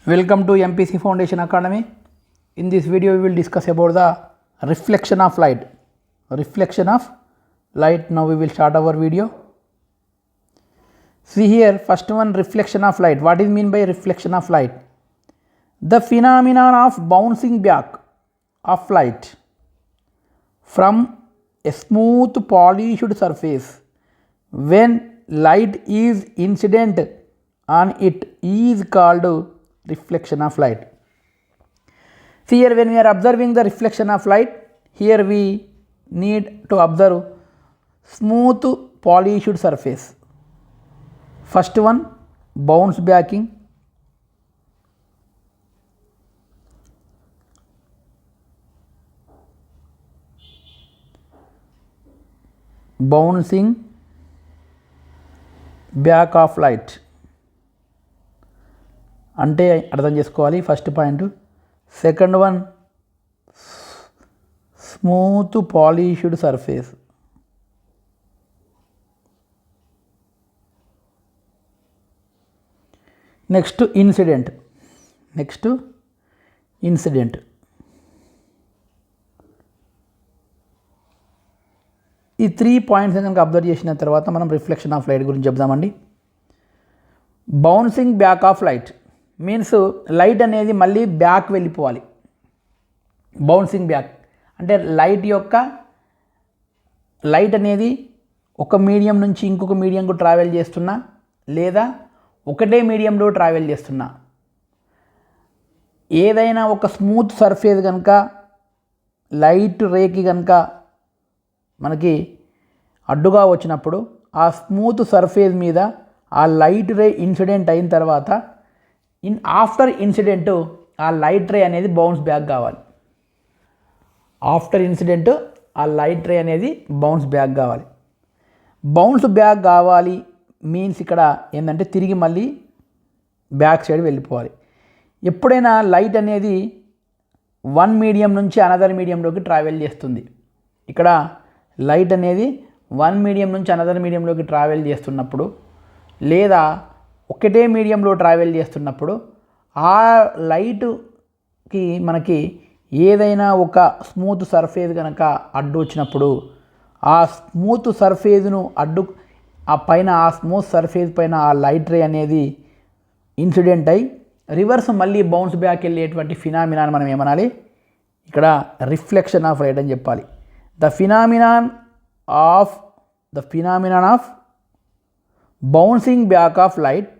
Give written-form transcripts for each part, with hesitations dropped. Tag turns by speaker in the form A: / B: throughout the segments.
A: Welcome to MPC Foundation Academy. In this video, we will discuss about the reflection of light. Reflection of light. Now we will start our video. See here, first one, reflection of light. What is mean by reflection of light? The phenomenon of bouncing back of light from a smooth polished surface when light is incident on it is called reflection of light. See here, when we are observing the reflection of light, here we need to observe smooth polished surface. First one, bounce backing. Bouncing back of light అంటే అర్థం చేసుకోవాలి. First point. Second one, smooth polished surface. Next incident. ఈ 3 points కనుక observe చేసిన తర్వాత మనం reflection of light గురించి చెప్దామండి. Bouncing back of light means light అనేది మళ్ళీ బ్యాక్ వెళ్ళిపోవాలి. బౌన్సింగ్ బ్యాక్ అంటే లైట్ అనేది ఒక మీడియం నుంచి ఇంకొక మీడియంకు ట్రావెల్ చేస్తున్నా లేదా ఒకటే మీడియంలో ట్రావెల్ చేస్తున్నా, ఏదైనా ఒక స్మూత్ సర్ఫేస్ కనుక లైట్ రేకి కనుక మనకి అడ్డుగా వచ్చినప్పుడు ఆ స్మూత్ సర్ఫేస్ మీద ఆ లైట్ రే ఇన్సిడెంట్ అయిన తర్వాత ఆఫ్టర్ ఇన్సిడెంట్ ఆ లైట్ రే అనేది బౌన్స్ బ్యాక్ కావాలి. ఆఫ్టర్ ఇన్సిడెంట్ ఆ లైట్ రే అనేది బౌన్స్ బ్యాక్ కావాలి. బౌన్స్ బ్యాక్ కావాలి మీన్స్ ఇక్కడ ఏంటంటే తిరిగి మళ్ళీ బ్యాక్ సైడ్ వెళ్ళిపోవాలి. ఎప్పుడైనా లైట్ అనేది వన్ మీడియం నుంచి అనదర్ మీడియంలోకి ట్రావెల్ చేస్తుంది. ఇక్కడ లైట్ అనేది వన్ మీడియం నుంచి అనదర్ మీడియంలోకి ట్రావెల్ చేస్తున్నప్పుడు లేదా ఒకటే మీడియంలో ట్రావెల్ చేస్తున్నప్పుడు ఆ లైట్కి మనకి ఏదైనా ఒక స్మూత్ సర్ఫేస్ కనుక అడ్డు వచ్చినప్పుడు ఆ స్మూత్ సర్ఫేస్ను ఆ స్మూత్ సర్ఫేస్ పైన ఆ లైట్ రే అనేది ఇన్సిడెంట్ అయి రివర్స్ మళ్ళీ బౌన్స్ బ్యాక్ వెళ్ళేటువంటి ఫినామినాన్ మనం ఏమనాలి, ఇక్కడ రిఫ్లెక్షన్ ఆఫ్ లైట్ అని చెప్పాలి. The phenomenon of bouncing back of light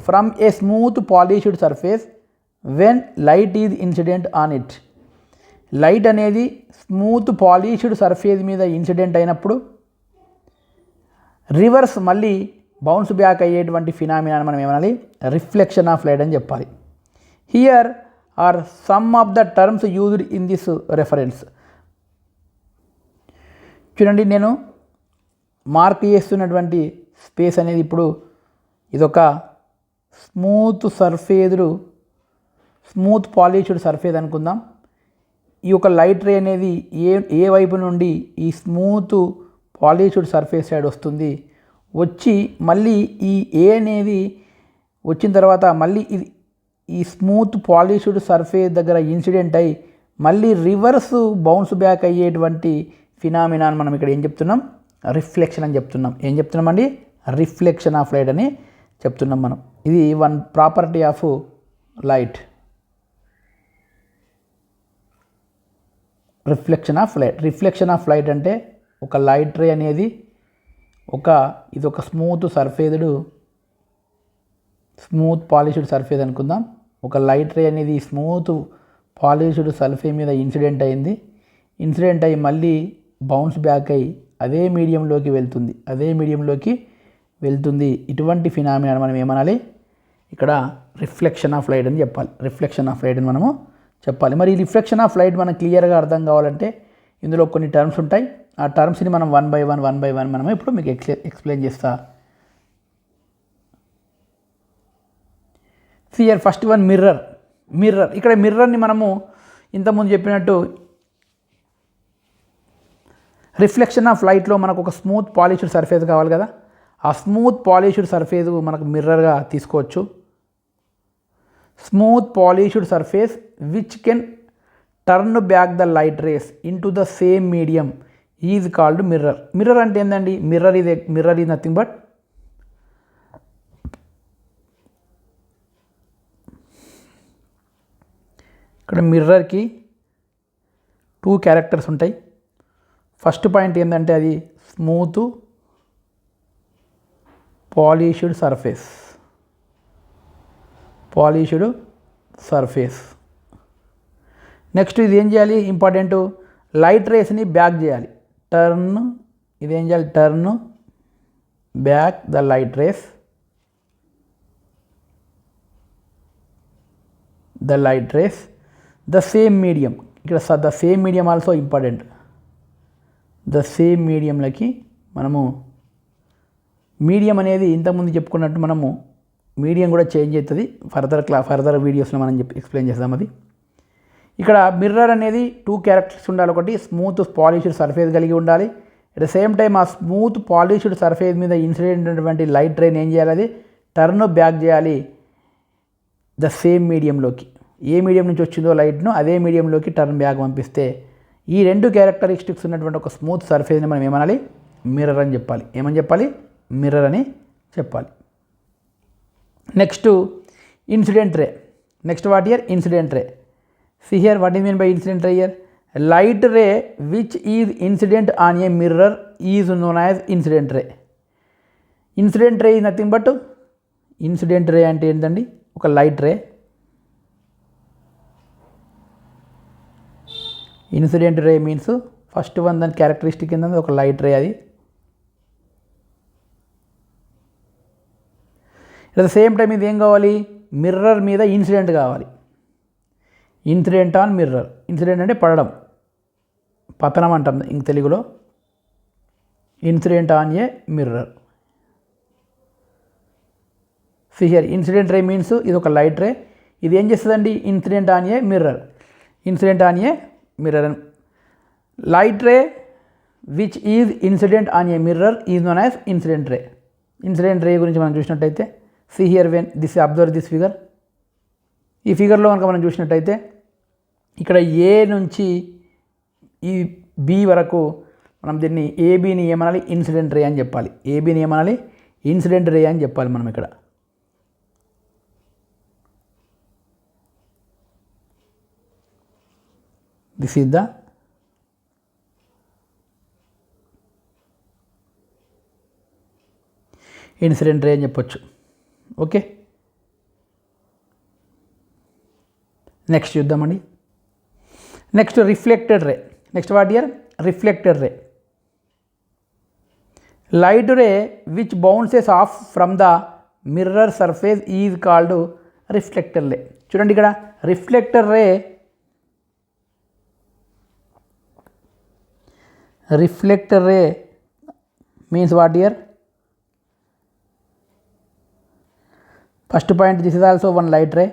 A: from a smooth polished surface when light is incident on it. Light అనేది స్మూత్ పాలిష్డ్ సర్ఫేస్ మీద ఇన్సిడెంట్ అయినప్పుడు రివర్స్ మళ్ళీ బౌన్స్ బ్యాక్ అయ్యేటువంటి ఫినామినాని మనం ఏమనాలి, రిఫ్లెక్షన్ ఆఫ్ లైట్ అని చెప్పాలి. Here are some of the terms used in this reference. చూడండి, నేను మార్క్ చేస్తున్నటువంటి స్పేస్ అనేది ఇప్పుడు ఇదొక స్మూత్ పాలిష్డ్ సర్ఫేస్ అనుకుందాం. ఈ యొక్క లైట్ రే అనేది ఏ వైపు నుండి ఈ స్మూత్ పాలిష్డ్ సర్ఫేస్ సైడ్ వస్తుంది, వచ్చి మళ్ళీ ఈ ఏ అనేది వచ్చిన తర్వాత మళ్ళీ ఈ స్మూత్ పాలిష్డ్ సర్ఫేస్ దగ్గర ఇన్సిడెంట్ అయ్యి మళ్ళీ రివర్స్ బౌన్స్ బ్యాక్ అయ్యేటువంటి ఫినామినాన్ మనం ఇక్కడ ఏం చెప్తున్నాం, రిఫ్లెక్షన్ అని చెప్తున్నాం. ఏం చెప్తున్నామండి, రిఫ్లెక్షన్ ఆఫ్ లైట్ అని చెప్తున్నాం మనం. ఇది one property of light, reflection of light అంటే ఒక లైట్ రే అనేది ఇదొక స్మూత్ పాలిష్డ్ సర్ఫేస్ అనుకుందాం. ఒక లైట్ రే అనేది స్మూత్ పాలిష్డ్ సర్ఫేస్ మీద ఇన్సిడెంట్ అయ్యి మళ్ళీ బౌన్స్ బ్యాక్ అయ్యి అదే మీడియంలోకి వెళ్తుంది. ఇటువంటి ఫినామినాని మనం ఏమనాలి, ఇక్కడ రిఫ్లెక్షన్ ఆఫ్ లైట్ అని మనము చెప్పాలి. మరి ఈ రిఫ్లెక్షన్ ఆఫ్ లైట్ మనకు క్లియర్గా అర్థం కావాలంటే ఇందులో కొన్ని టర్మ్స్ ఉంటాయి. ఆ టర్మ్స్ని మనం వన్ బై వన్ మనము ఇప్పుడు మీకు ఎక్స్ప్లెయిన్ చేస్తా. సియర్ ఫస్ట్ వన్, మిర్రర్. ఇక్కడ మిర్రర్ని మనము ఇంతకుముందు చెప్పినట్టు రిఫ్లెక్షన్ ఆఫ్ లైట్లో మనకు ఒక స్మూత్ పాలిష్డ్ సర్ఫేస్ కావాలి కదా, ఆ స్మూత్ పాలిష్డ్ సర్ఫేస్ మనకు మిర్రర్గా తీసుకోవచ్చు. Smooth polished surface which can turn back the light race in to the same medium is called mirror. Mirror అంటే ఏంటండి? మిర్రర్ ఈజ్ నథింగ్ బట్ ఇక్కడ మిర్రర్కి 2 క్యారెక్టర్స్ ఉంటాయి. ఫస్ట్ పాయింట్ ఏంటంటే అది స్మూత్ పాలిష్డ్ సర్ఫేస్. నెక్స్ట్ ఇది ఏం చేయాలి? ఇంపార్టెంట్, లైట్ రేస్ని బ్యాక్ చేయాలి. ఇదేం చేయాలి? Turn back the light rays the same medium. ఇక్కడ the same medium also important. The same మీడియంలకి మనము మీడియం అనేది ఇంతకుముందు చెప్పుకున్నట్టు మనము మీడియం కూడా చేంజ్ అవుతుంది. ఫర్దర్ వీడియోస్లో మనం ఎక్స్ప్లెయిన్ చేద్దాం. అది ఇక్కడ మిర్రర్ అనేది 2 క్యారెక్టర్స్ ఉండాలి. ఒకటి స్మూత్ పాలిష్డ్ సర్ఫేస్ కలిగి ఉండాలి. అట్ ద సేమ్ టైం ఆ స్మూత్ పాలిష్డ్ సర్ఫేస్ మీద ఇన్సిడెంట్ అయినటువంటి లైట్ రేని ఏం చేయాలి? అది టర్న్ బ్యాక్ చేయాలి ద సేమ్ మీడియంలోకి. ఏ మీడియం నుంచి వచ్చిందో లైట్ను అదే మీడియంలోకి టర్న్ బ్యాక్ పంపిస్తే ఈ 2 క్యారెక్టరిస్టిక్స్ ఉన్నటువంటి ఒక స్మూత్ సర్ఫేస్ని మనం ఏమనాలి? మిర్రర్ అని చెప్పాలి. ఏమని చెప్పాలి? మిర్రర్ అని చెప్పాలి. Next incident ray. Next what year? Incident ray. See here, what is mean by incident ray here? Light ray which is incident on a mirror is known as incident ray. Incident ray is nothing but incident ray అంటే ఏంటండి? ఒక light ray. Incident ray means first one దాని characteristic ఏంటంటే ఒక light ray. అది at the same time ఇది ఏం కావాలి? మిర్రర్ మీద ఇన్సిడెంట్ కావాలి. Incident on mirror. ఇన్సిడెంట్ అంటే పడడం, పతనం అంటాం ఇంక తెలుగులో. Incident on a mirror. సిహియర్ incident ray means ఇది ఒక లైట్ రే. ఇది ఏం చేస్తుందండి? Incident on a mirror. Incident on a mirror. Light ray which is incident on a mirror is known as incident ray. Incident ray గురించి మనం చూసినట్టయితే సిహియర్ when observe this figure. ఈ ఫిగర్లో కనుక మనం చూసినట్టయితే ఇక్కడ ఏ నుంచి ఈ బి వరకు మనం దీన్ని ఏబీని ఏమనాలి? ఇన్సిడెంట్ రే అని చెప్పాలి. ఏబీని ఏమనాలి? ఇన్సిడెంట్ రే అని చెప్పాలి మనం ఇక్కడ. This is the incident ray అని చెప్పొచ్చు. ఓకే, నెక్స్ట్ చూద్దామండి. Next reflected ray. Next what here? Reflected ray. Light ray which bounces off from the mirror surface is called reflector ray. చూడండి ఇక్కడ reflector ray. Reflector ray means what here? First point, this is also one light ray.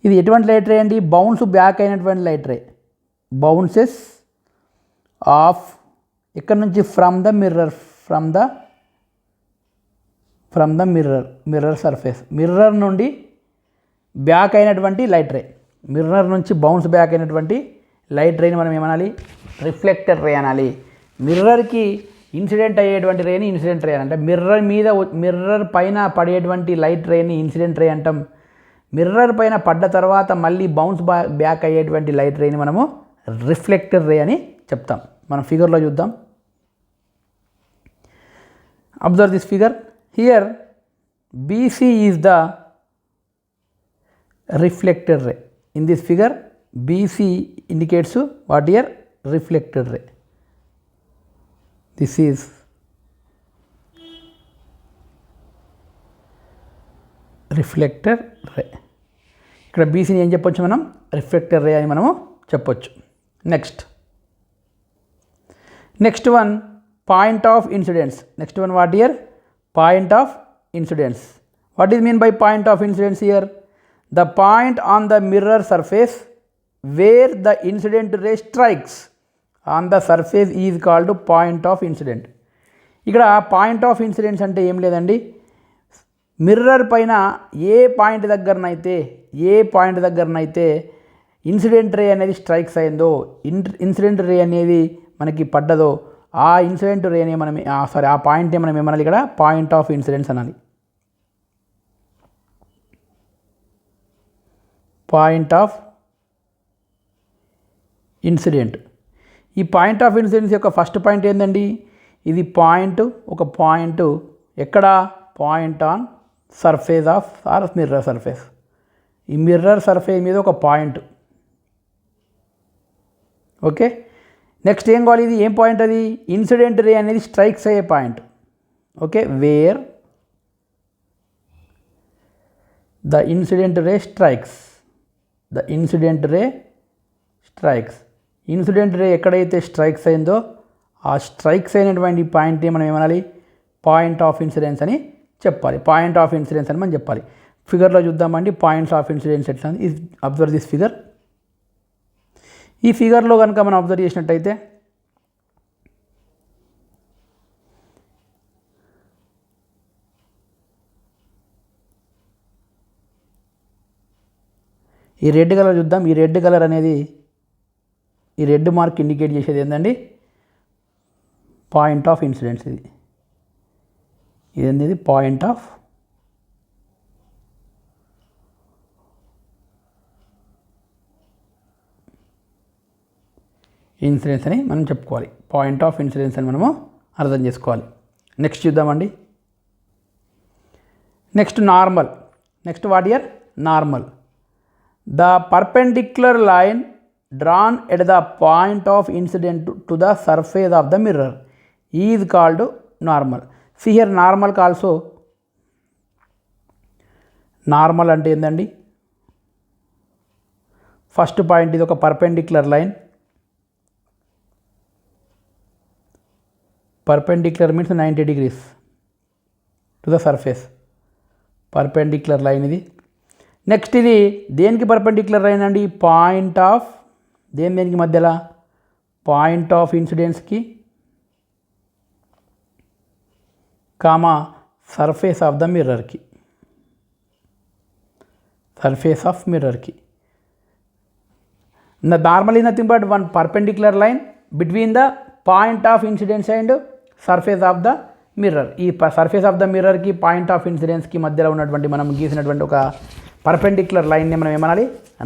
A: ఇది ఎటువంటి light ray అండి? Bounce back అయినటువంటి light ray. Bounces off ఎక్కడి నుంచి? From the mirror. From the mirror surface. Mirror నుండి back అయినటువంటి light రే. Mirror నుంచి bounce back అయినటువంటి లైట్ రేని మనం ఏమనాలి? రిఫ్లెక్టర్ రే అనాలి. మిర్రర్కి ఇన్సిడెంట్ అయ్యేటువంటి రేని ఇన్సిడెంట్ రే అంటే మిర్రర్ పైన పడేటువంటి లైట్ రేని ఇన్సిడెంట్ రే అంటాం. మిర్రర్ పైన పడ్డ తర్వాత మళ్ళీ బౌన్స్ బ్యాక్ అయ్యేటువంటి లైట్ రేని మనము రిఫ్లెక్టర్ రే అని చెప్తాం. మనం ఫిగర్లో చూద్దాం. Observe this figure here. B C is the reflector ray. In this figure B C indicates what here? Reflector ray. This is reflector ray. ఇక్కడ బీసీని ఏం చెప్పొచ్చు మనం? రిఫ్లెక్టర్ రే అని మనము చెప్పొచ్చు. Next one point of incidence. Next one what year? Point of incidence. What is mean by point of incidence here? The point on the mirror surface wear the incident ray strikes on the surface is called point of incident. ఇక్కడ point of incidence అంటే ఏం లేదండి, mirror పైన ఏ point దగ్గరనైతే incident ray అనేది strikes అయిందో, incident ray అనేది మనకి పడ్డదో ఆ ఇన్సిడెంట్ రేనే మనం ఆ పాయింట్ని మనం ఏమనాలి, ఇక్కడ పాయింట్ ఆఫ్ ఇన్సిడెన్స్ అనాలి. Point of incident. ఈ పాయింట్ ఆఫ్ ఇన్సిడెన్స్ యొక్క ఫస్ట్ పాయింట్ ఏంటండి, ఇది ఒక పాయింట్ ఎక్కడ, point on surface of or mirror surface. ఈ మిర్రర్ సర్ఫేస్ మీద ఒక పాయింట్. ఓకే, నెక్స్ట్ ఏం కావాలి, ఇది ఏం పాయింట్, అది ఇన్సిడెంట్ రే అనేది స్ట్రైక్స్ అయ్యే point. Okay, wear the incident ray strikes. Incident ray ఎక్కడైతే స్ట్రైక్స్ అయిందో ఆ స్ట్రైక్స్ అయినటువంటి పాయింట్ని మనం ఏమనాలి, పాయింట్ ఆఫ్ ఇన్సిడెన్స్ అని చెప్పాలి. పాయింట్ ఆఫ్ ఇన్సిడెన్స్ అని మనం చెప్పాలి. ఫిగర్లో చూద్దామండి పాయింట్స్ ఆఫ్ ఇన్సిడెన్స్ ఎట్లా. Observe this figure. ఈ ఫిగర్లో కనుక మనం అబ్జర్వ్ చేసినట్టయితే ఈ రెడ్ కలర్ చూద్దాం. ఈ రెడ్ కలర్ అనేది, ఈ రెడ్ మార్క్ ఇండికేట్ చేసేది ఏంటండి, పాయింట్ ఆఫ్ ఇన్సిడెన్స్. ఇది పాయింట్ ఆఫ్ ఇన్సిడెన్స్ అని మనం చెప్పుకోవాలి. పాయింట్ ఆఫ్ ఇన్సిడెన్స్ అని మనము అర్థం చేసుకోవాలి. నెక్స్ట్ చూద్దామండి. Next normal. Next what year, normal. The perpendicular line drawn at the point of incident to the surface of the mirror is called normal. See here, normal also, normal అంటే ఏందండి, first point ఇది ఒక perpendicular line. Perpendicular means 90 degrees to the surface. Perpendicular line ఇది. నెక్స్ట్ ఇది దేనికి perpendicular line అండి, point of దేనికి మధ్యలో, పాయింట్ ఆఫ్ ఇన్సిడెన్స్కి కామా సర్ఫేస్ ఆఫ్ ద మిర్రర్కి. సర్ఫేస్ ఆఫ్ మిర్రర్కి. Normal is nothing but one perpendicular line between the point of incidence and surface of the mirror. ఈ సర్ఫేస్ ఆఫ్ ద మిర్రర్కి point of ఇన్సిడెన్స్కి మధ్యలో ఉన్నటువంటి మనం గీసినటువంటి ఒక పర్పెండిక్యులర్ లైన్ని మనం ఏమనాలి,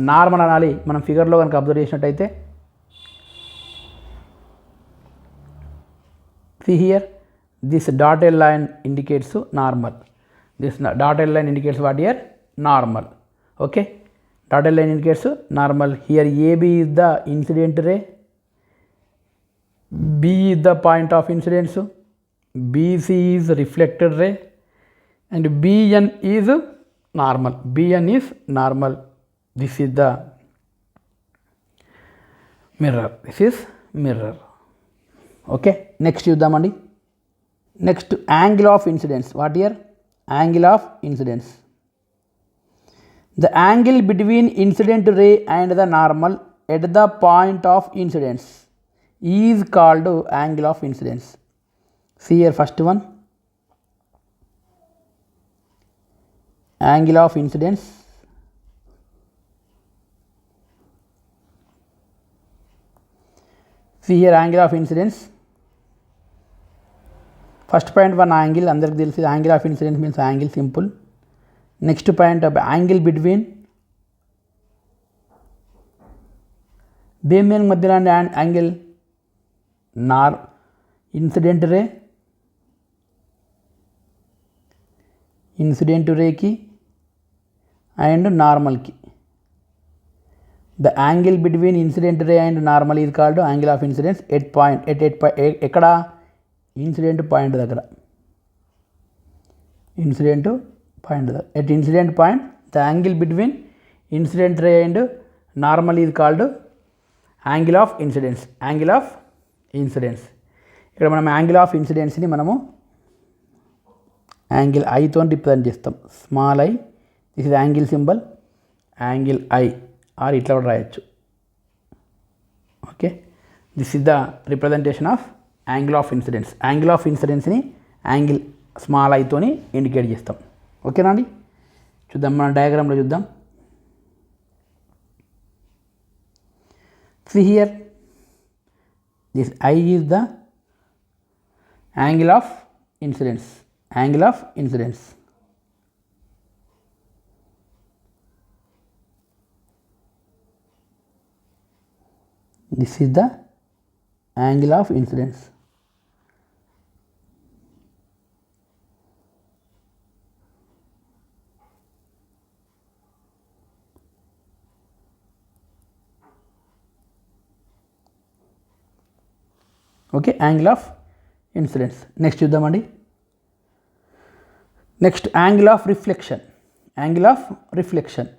A: నార్మల్ అనాలి. మనం ఫిగర్లో కనుక అబ్జర్వ్ చేసినట్టయితే see here, this dotted line indicates normal. This dotted line indicates what here, normal. Okay, dotted line indicates normal. Here AB is the incident ray, B is the point of incidence, BC is reflected ray, and BN is normal. BN is normal. This is the mirror. This is mirror. Okay, next చూద్దామండి. Next angle of incidence. What here, angle of incidence. The angle between incident ray and the normal at the point of incidence is called angle of incidence. See here, first one, angle of incidence. See here, angle of incidence. First point one angle, అందరికి తెలిసి angle of incidence means angle, simple. Next point of angle between దేని మధ్యలో angle, incident రేకి and నార్మల్కి. The angle between incident ray and normal is called angle of incidence at point ఎక్కడ, incident point దగ్గర. Incident point దగ్గర, at incident point the angle between incident ray and normal is called angle of incidence. Angle of incidence. ఇక్కడ మనం angle of ఇన్సిడెన్స్ని మనము angle ఐతో represent చేస్తాం. Small I, this is angle symbol, angle I or ఇట్లా కూడా రాయొచ్చు. Okay, this is the representation of angle of incidence. Angle of ఇన్సిడెన్స్ని యాంగిల్ స్మాల్ ఐతోని ఇండికేట్ చేస్తాం. ఓకేనా అండి. చూద్దాం, మన డయాగ్రామ్లో చూద్దాం. See here, this I is the angle of incidence. Angle of incidence. This is the angle of incidence. Okay, angle of incidence. Next చూద్దామండి. Next angle of reflection. Angle of reflection.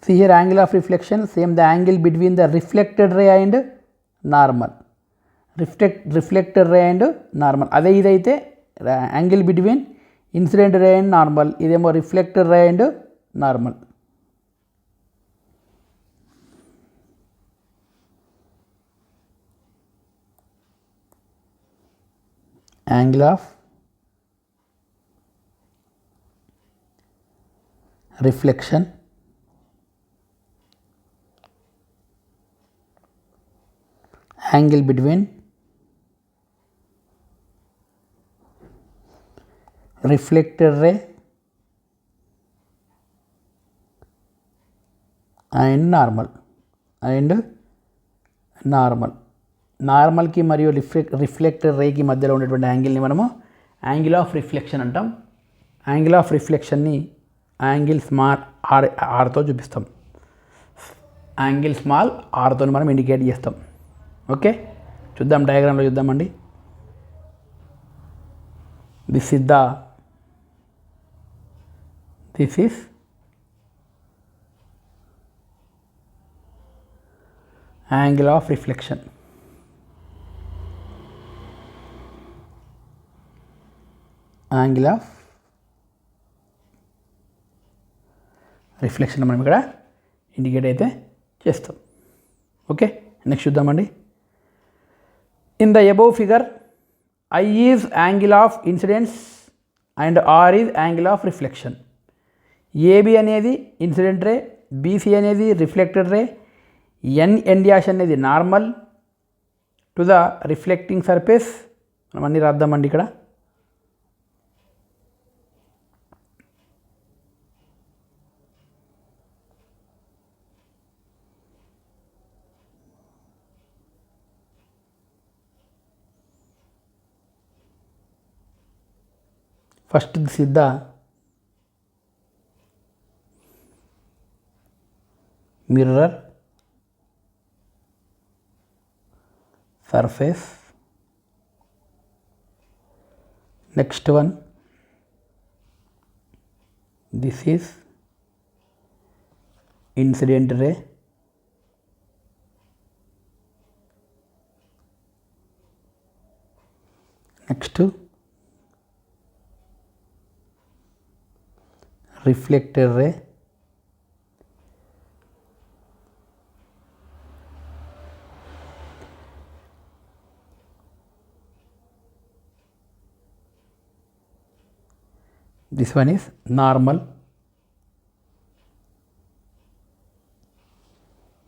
A: See here, angle of reflection, same the angle between the reflected ray and normal. Reflected ray and normal. అదే ఇదైతే angle between incident ray and normal, ఇదేమో reflected ray and normal. Angle of reflection, angle between reflected ray and normal. నార్మల్కి మరియు reflected రేకి మధ్యలో ఉండేటువంటి యాంగిల్ని మనము యాంగిల్ ఆఫ్ రిఫ్లెక్షన్ అంటాం. యాంగిల్ ఆఫ్ రిఫ్లెక్షన్ని యాంగిల్ స్మాల్ ఆర్తో చూపిస్తాం. యాంగిల్ స్మాల్ ఆర్తో మనం ఇండికేట్ చేస్తాం. ఓకే, చూద్దాం, డయాగ్రామ్లో చూద్దామండి. This is angle of reflection. Angle of reflection మనం ఇక్కడ ఇండికేట్ అయితే చేస్తాం. ఓకే, నెక్స్ట్ చూద్దామండి. In the above figure, I is angle of incidence and R is angle of reflection. AB అనేది ఇన్సిడెంట్ రే, BC అనేది reflected రే, N dash అనేది normal to the reflecting surface. మనం అన్నీ రాద్దామండి ఇక్కడ. First, this is the mirror surface. Next one, this is incident ray. Next, reflected ray. This one is normal.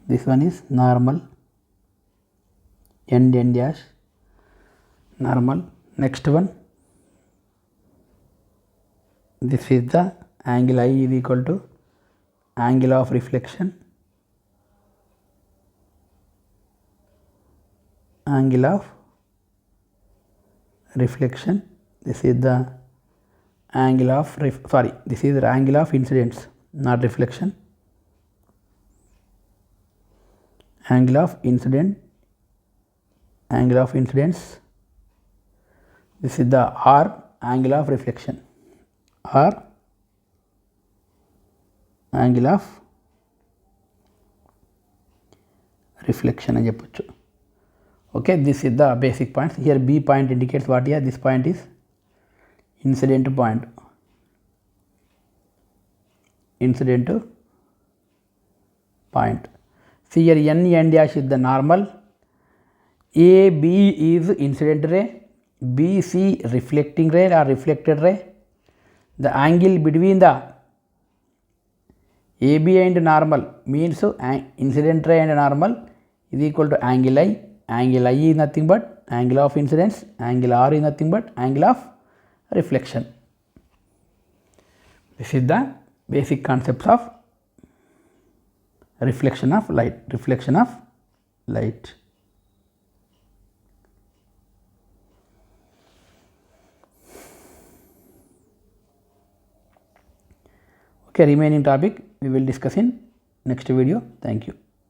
A: This one is normal. N dash normal. Next one, this is the angle I is equal to angle of reflection, angle of reflection. This is the angle of this is the angle of incidence, not reflection. Angle of incident, angle of incidence. This is the R, angle of reflection, R, angle of reflection అని చెప్పొచ్చు. Okay, this is the basic points. Here B point indicates what year this point is incident point. Incident point. See here, N dash is the normal, AB is incident ray, BC reflecting ray or reflected ray. The angle between the AB and normal means incident ray and normal is equal to angle I. Angle I is nothing but angle of incidence. Angle R is nothing but angle of reflection. This is the basic concepts of reflection of light. Reflection of light. Okay, remaining topic we will discuss in next video. Thank you.